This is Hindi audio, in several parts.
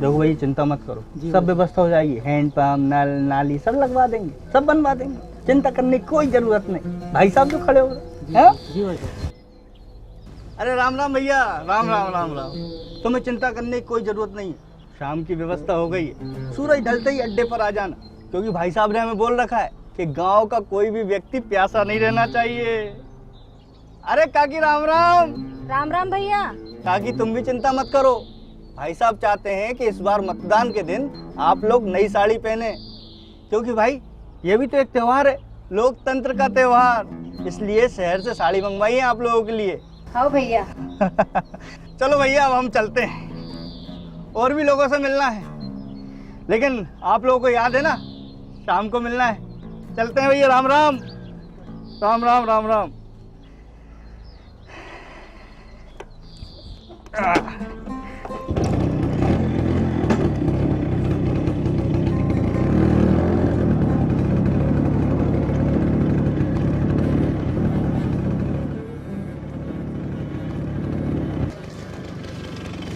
देखो भाई चिंता मत करो, सब व्यवस्था हो जाएगी। हैंडपंप, नल, नाली सब लगवा देंगे, सब बनवा देंगे। चिंता करने की कोई जरूरत नहीं। भाई साहब जो खड़े हो रहे हैं। जी भाई साहब। अरे राम राम भैया, राम राम राम राम। तुम्हें चिंता करने की कोई जरूरत नहीं है। शाम की व्यवस्था हो गई है। सूरज ढलते ही अड्डे पर आ जाना, क्योंकि भाई साहब ने हमें बोल रखा है कि गांव का कोई भी व्यक्ति प्यासा नहीं रहना चाहिए। अरे काकी राम राम। राम राम भैया। काकी तुम भी चिंता मत करो। भाई साहब चाहते हैं कि इस बार मतदान के दिन आप लोग नई साड़ी पहने, क्योंकि भाई ये भी तो एक त्योहार है, लोकतंत्र का त्योहार। इसलिए शहर से साड़ी मंगवाई है आप लोगों के लिए। हाँ भैया। चलो भैया अब हम चलते हैं, और भी लोगों से मिलना है, लेकिन आप लोगों को याद है ना शाम को मिलना है। चलते हैं भैया, राम राम। राम राम राम राम।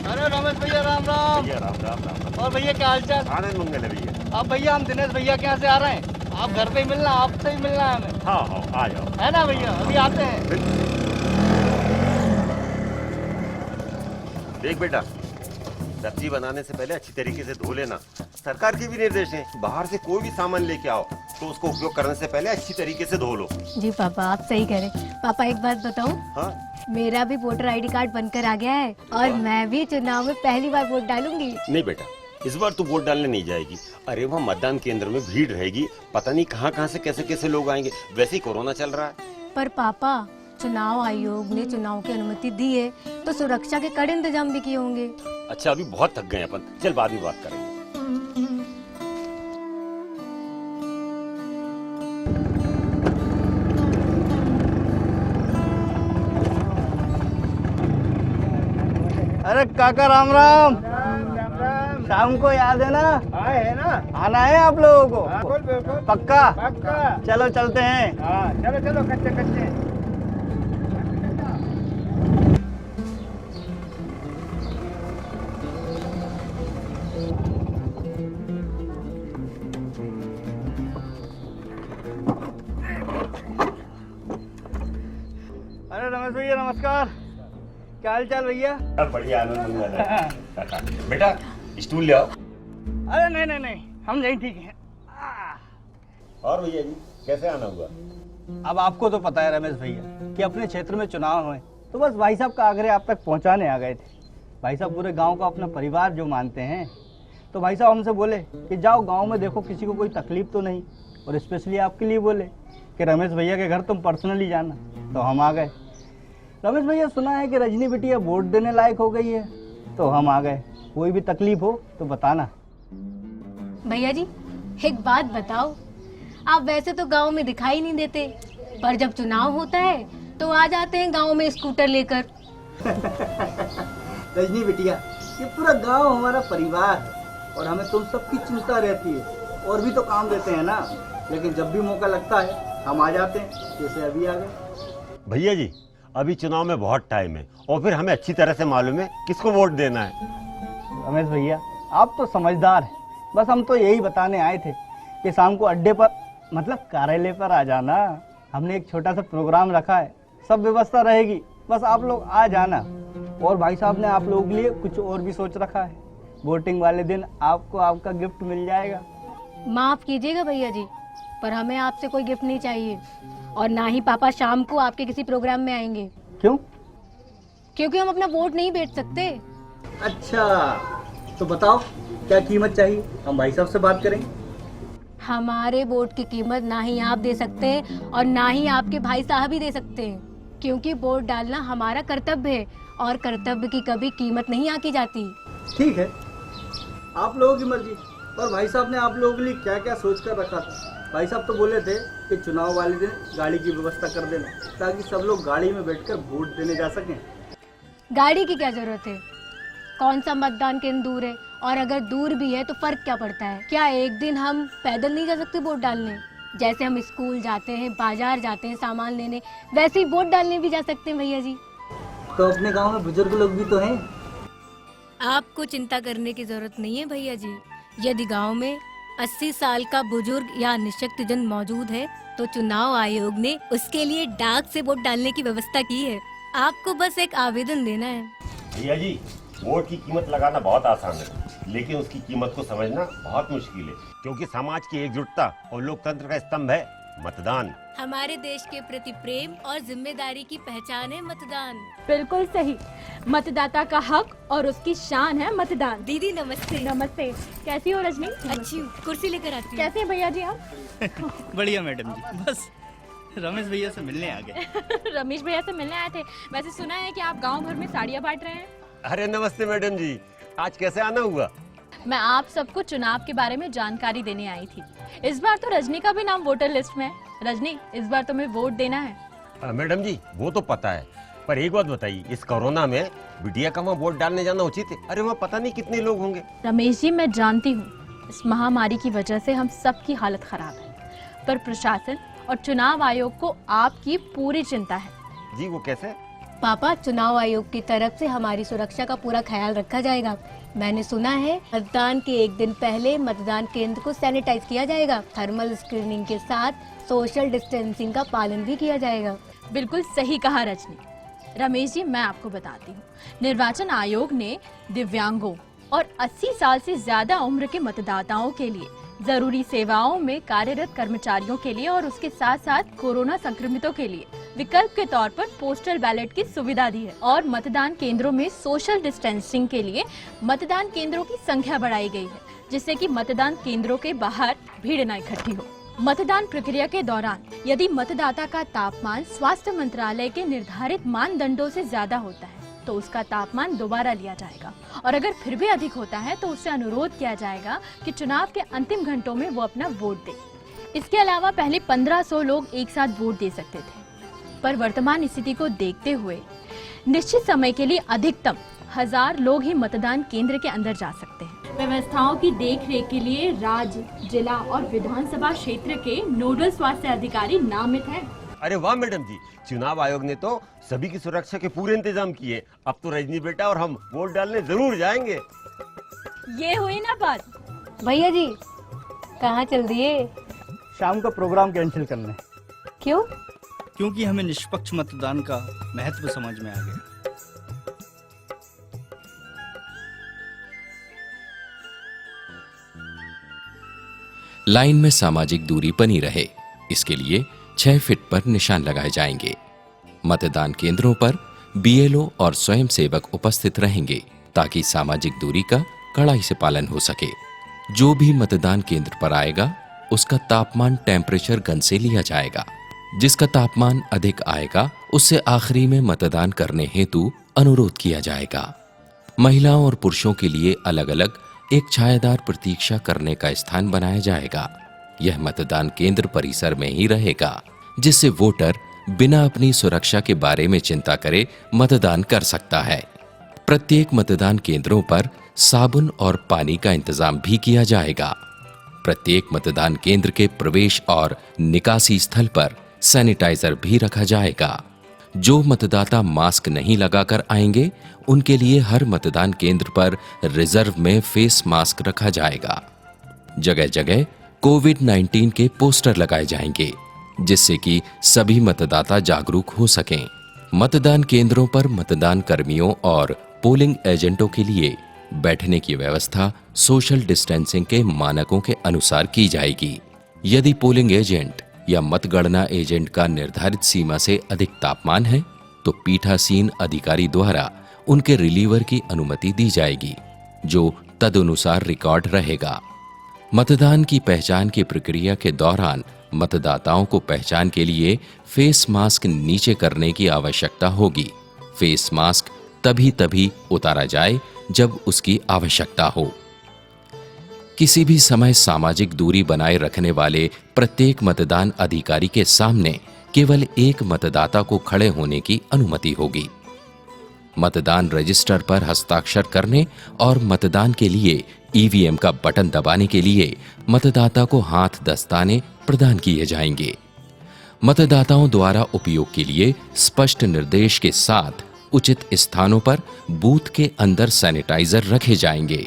अरे रमेश भैया राम राम। भैया राम राम राम राम। और भैया क्या हाल चाल? आनंद मंगल है भैया। अब भैया हम दिनेश भैया के यहाँ से आ रहे हैं, आप घर पे ही मिलना, आपसे ही मिलना है हमें। हाँ हाँ आ जाओ। है ना भैया, अभी आते हैं। देख बेटा, सब्जी बनाने से पहले अच्छी तरीके से धो लेना। सरकार के भी निर्देश हैं, बाहर से कोई भी सामान लेके आओ तो उसको उपयोग करने से पहले अच्छी तरीके से धो लो। जी पापा आप सही कह रहे। पापा एक बात बताऊं, हाँ मेरा भी वोटर आईडी कार्ड बनकर आ गया है और मैं भी चुनाव में पहली बार वोट डालूंगी। नहीं बेटा, इस बार तू वोट डालने नहीं जाएगी। अरे वहाँ मतदान केंद्र में भीड़ रहेगी, पता नहीं कहाँ कहाँ से कैसे कैसे लोग आएंगे। वैसे ही कोरोना चल रहा है। पर पापा चुनाव आयोग ने चुनाव की अनुमति दी है तो सुरक्षा के कड़े इंतजाम भी किए होंगे। अच्छा अभी बहुत थक गए अपन, चल बाद में बात करेंगे। अरे काका राम राम। शाम को याद है ना? है ना। आना है आप लोगों को। बिल्कुल बिल्कुल पक्का? पक्का। चलो चलते हैं। हाँ चलो चलो कच्चे कच्चे। अरे रमेश भैया नमस्कार, क्या हाल चाल भैया? बढ़िया, आनंद मंगल है। बेटा स्टूल ले आओ। अरे नहीं नहीं नहीं, हम यहीं ठीक हैं। और भैया जी कैसे आना हुआ? अब आपको तो पता है रमेश भैया कि अपने क्षेत्र में चुनाव हुए, तो बस भाई साहब का आग्रह आप तक पहुंचाने आ गए थे। भाई साहब पूरे गांव को अपना परिवार जो मानते हैं, तो भाई साहब हमसे बोले कि जाओ गांव में देखो किसी को कोई तकलीफ तो नहीं, और स्पेशली आपके लिए बोले कि रमेश भैया के घर तुम पर्सनली जाना। तो हम आ गए। रमेश भैया सुना है कि रजनी बिटिया वोट देने लायक हो गई है, तो हम आ गए। कोई भी तकलीफ हो तो बताना। भैया जी एक बात बताओ, आप वैसे तो गांव में दिखाई नहीं देते, पर जब चुनाव होता है तो आ जाते हैं गांव में स्कूटर लेकर। रजनी बिटिया, ये पूरा गांव हमारा परिवार है और हमें तुम सबकी चिंता रहती है, और भी तो काम देते हैं ना, लेकिन जब भी मौका लगता है हम आ जाते हैं, जैसे अभी आ गए। भैया जी अभी चुनाव में बहुत टाइम है, और फिर हमें अच्छी तरह से मालूम है किसको वोट देना है। रमेश भैया आप तो समझदार हैं, बस हम तो यही बताने आए थे कि शाम को अड्डे पर मतलब कार्यालय पर आ जाना। हमने एक छोटा सा प्रोग्राम रखा है, सब व्यवस्था रहेगी, बस आप लोग आ जाना। और भाई साहब ने आप लोगों के लिए कुछ और भी सोच रखा है, वोटिंग वाले दिन आपको आपका गिफ्ट मिल जाएगा। माफ कीजिएगा भैया जी, पर हमें आपसे कोई गिफ्ट नहीं चाहिए, और ना ही पापा शाम को आपके किसी प्रोग्राम में आएंगे। क्यों? क्योंकि हम अपना वोट नहीं बेच सकते। अच्छा तो बताओ क्या कीमत चाहिए, हम भाई साहब से बात करेंगे। हमारे वोट की कीमत ना ही आप दे सकते हैं और ना ही आपके भाई साहब ही दे सकते हैं, क्योंकि वोट डालना हमारा कर्तव्य है और कर्तव्य की कभी कीमत नहीं आकी जाती। ठीक है, आप लोगों की मर्जी। और भाई साहब ने आप लोगों के लिए क्या क्या सोच कर रखा था? भाई साहब तो बोले थे कि चुनाव वाले दिन गाड़ी की व्यवस्था कर देना, ताकि सब लोग गाड़ी में बैठकर वोट देने जा सकें। गाड़ी की क्या जरूरत है? कौन सा मतदान केंद्र दूर है, और अगर दूर भी है तो फर्क क्या पड़ता है? क्या एक दिन हम पैदल नहीं जा सकते वोट डालने? जैसे हम स्कूल जाते हैं, बाजार जाते हैं सामान लेने, वैसे ही वोट डालने भी जा सकते हैं भैया जी। तो अपने गांव में बुजुर्ग लोग भी तो हैं। आपको चिंता करने की जरूरत नहीं है भैया जी। यदि गांव में 80 साल का बुजुर्ग या निशक्तजन मौजूद है तो चुनाव आयोग ने उसके लिए डाक से वोट डालने की व्यवस्था की है। आपको बस एक आवेदन देना है। भैया जी, वोट की कीमत लगाना बहुत आसान है, लेकिन उसकी कीमत को समझना बहुत मुश्किल है, क्योंकि समाज की एकजुटता और लोकतंत्र का स्तंभ है मतदान। हमारे देश के प्रति प्रेम और जिम्मेदारी की पहचान है मतदान। बिल्कुल सही। मतदाता का हक और उसकी शान है मतदान। दीदी नमस्ते। नमस्ते, कैसी हो रजनी? अच्छी हूँ, कुर्सी लेकर आती हूँ। कैसे हैं भैया जी आप? बढ़िया मैडम जी, बस रमेश भैया से मिलने आ गए। रमेश भैया से मिलने आए थे। वैसे सुना है कि आप गांव भर में साड़ियाँ बांट रहे हैं। अरे नमस्ते मैडम जी, आज कैसे आना हुआ? मैं आप सबको चुनाव के बारे में जानकारी देने आई थी। इस बार तो रजनी का भी नाम वोटर लिस्ट में है। रजनी, इस बार तुम्हें वोट देना है। मैडम जी, वो तो पता है, पर एक बात बताइए, इस कोरोना में बिटिया का वहाँ वोट डालने जाना उचित है? अरे वहाँ पता नहीं कितने लोग होंगे। रमेश जी, मैं जानती हूँ इस महामारी की वजह से हम सबकी हालत खराब है, पर प्रशासन और चुनाव आयोग को आपकी पूरी चिंता है। जी, वो कैसे? पापा, चुनाव आयोग की तरफ से हमारी सुरक्षा का पूरा ख्याल रखा जाएगा। मैंने सुना है मतदान के एक दिन पहले मतदान केंद्र को सैनिटाइज किया जाएगा। थर्मल स्क्रीनिंग के साथ सोशल डिस्टेंसिंग का पालन भी किया जाएगा। बिल्कुल सही कहा रजनी। रमेश जी, मैं आपको बताती हूँ, निर्वाचन आयोग ने दिव्यांगों और 80 साल से ज्यादा उम्र के मतदाताओं के लिए, जरूरी सेवाओं में कार्यरत कर्मचारियों के लिए और उसके साथ साथ कोरोना संक्रमितों के लिए विकल्प के तौर पर पोस्टल बैलेट की सुविधा दी है। और मतदान केंद्रों में सोशल डिस्टेंसिंग के लिए मतदान केंद्रों की संख्या बढ़ाई गई है, जिससे कि मतदान केंद्रों के बाहर भीड़ न इकट्ठी हो। मतदान प्रक्रिया के दौरान यदि मतदाता का तापमान स्वास्थ्य मंत्रालय के निर्धारित मानदंडों से ज्यादा होता है तो उसका तापमान दोबारा लिया जाएगा, और अगर फिर भी अधिक होता है तो उससे अनुरोध किया जाएगा कि चुनाव के अंतिम घंटों में वो अपना वोट दे। इसके अलावा पहले 1500 लोग एक साथ वोट दे सकते थे, पर वर्तमान स्थिति को देखते हुए निश्चित समय के लिए अधिकतम 1000 लोग ही मतदान केंद्र के अंदर जा सकते हैं। व्यवस्थाओं की देखरेख के लिए राज्य, जिला और विधानसभा क्षेत्र के नोडल स्वास्थ्य अधिकारी नामित हैं। अरे वाह मैडम जी, चुनाव आयोग ने तो सभी की सुरक्षा के पूरे इंतजाम किए। अब तो रजनी बेटा और हम वोट डालने जरूर जाएंगे। ये हुई ना बात। भैया जी, कहाँ चल दिए? शाम का प्रोग्राम कैंसिल करना है। क्यों? क्योंकि हमें निष्पक्ष मतदान का महत्व समझ में आ गया। लाइन में सामाजिक दूरी बनी रहे, इसके लिए 6 फीट पर निशान लगाए जाएंगे। मतदान केंद्रों पर बीएलओ और स्वयंसेवक उपस्थित रहेंगे ताकि सामाजिक दूरी का कड़ाई से पालन हो सके। जो भी मतदान केंद्र पर आएगा उसका तापमान टेम्परेचर गन से लिया जाएगा। जिसका तापमान अधिक आएगा उससे आखिरी में मतदान करने हेतु अनुरोध किया जाएगा। महिलाओं और पुरुषों के लिए अलग अलग एक छायादार प्रतीक्षा करने का स्थान बनाया जाएगा। यह मतदान केंद्र परिसर में ही रहेगा, जिससे वोटर बिना अपनी सुरक्षा के बारे में चिंता करे मतदान कर सकता है। प्रत्येक मतदान केंद्रों पर साबुन और पानी का इंतजाम भी किया जाएगा। प्रत्येक मतदान केंद्र के प्रवेश और निकासी स्थल पर सैनिटाइजर भी रखा जाएगा। जो मतदाता मास्क नहीं लगाकर आएंगे उनके लिए हर मतदान केंद्र पर रिजर्व में फेस मास्क रखा जाएगा। जगह जगह कोविड-19 के पोस्टर लगाए जाएंगे, जिससे कि सभी मतदाता जागरूक हो सकें। मतदान केंद्रों पर मतदान कर्मियों और पोलिंग एजेंटों के लिए बैठने की व्यवस्था सोशल डिस्टेंसिंग के मानकों के अनुसार की जाएगी। यदि पोलिंग एजेंट या मतगणना एजेंट का निर्धारित सीमा से अधिक तापमान है तो पीठासीन अधिकारी द्वारा उनके रिलीवर की अनुमति दी जाएगी, जो तदनुसार रिकॉर्ड रहेगा। मतदान की पहचान की प्रक्रिया के दौरान मतदाताओं को पहचान के लिए फेस मास्क नीचे करने की आवश्यकता होगी। फेस मास्क तभी उतारा जाए जब उसकी आवश्यकता हो। किसी भी समय सामाजिक दूरी बनाए रखने वाले प्रत्येक मतदान अधिकारी के सामने केवल एक मतदाता को खड़े होने की अनुमति होगी। मतदान रजिस्टर पर हस्ताक्षर करने और मतदान के लिए ईवीएम का बटन दबाने के लिए मतदाता को हाथ दस्ताने प्रदान किए जाएंगे। मतदाताओं द्वारा उपयोग के लिए स्पष्ट निर्देश के साथ उचित स्थानों पर बूथ के अंदर सैनिटाइजर रखे जाएंगे।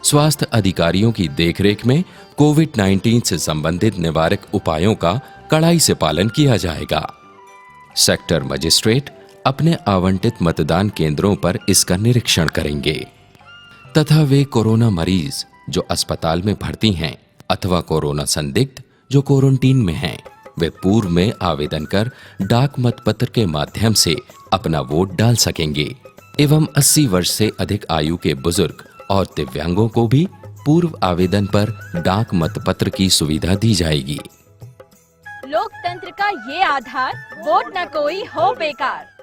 स्वास्थ्य अधिकारियों की देखरेख में कोविड-19 से संबंधित निवारक उपायों का कड़ाई से पालन किया जाएगा। सेक्टर मजिस्ट्रेट अपने आवंटित मतदान केंद्रों पर इसका निरीक्षण करेंगे तथा वे कोरोना मरीज जो अस्पताल में भर्ती हैं अथवा कोरोना संदिग्ध जो क्वारंटीन में हैं, वे पूर्व में आवेदन कर डाक मतपत्र के माध्यम से अपना वोट डाल सकेंगे एवं 80 वर्ष से अधिक आयु के बुजुर्ग और दिव्यांगों को भी पूर्व आवेदन पर डाक मतपत्र की सुविधा दी जाएगी। लोकतंत्र का ये आधार, वोट न कोई हो बेकार।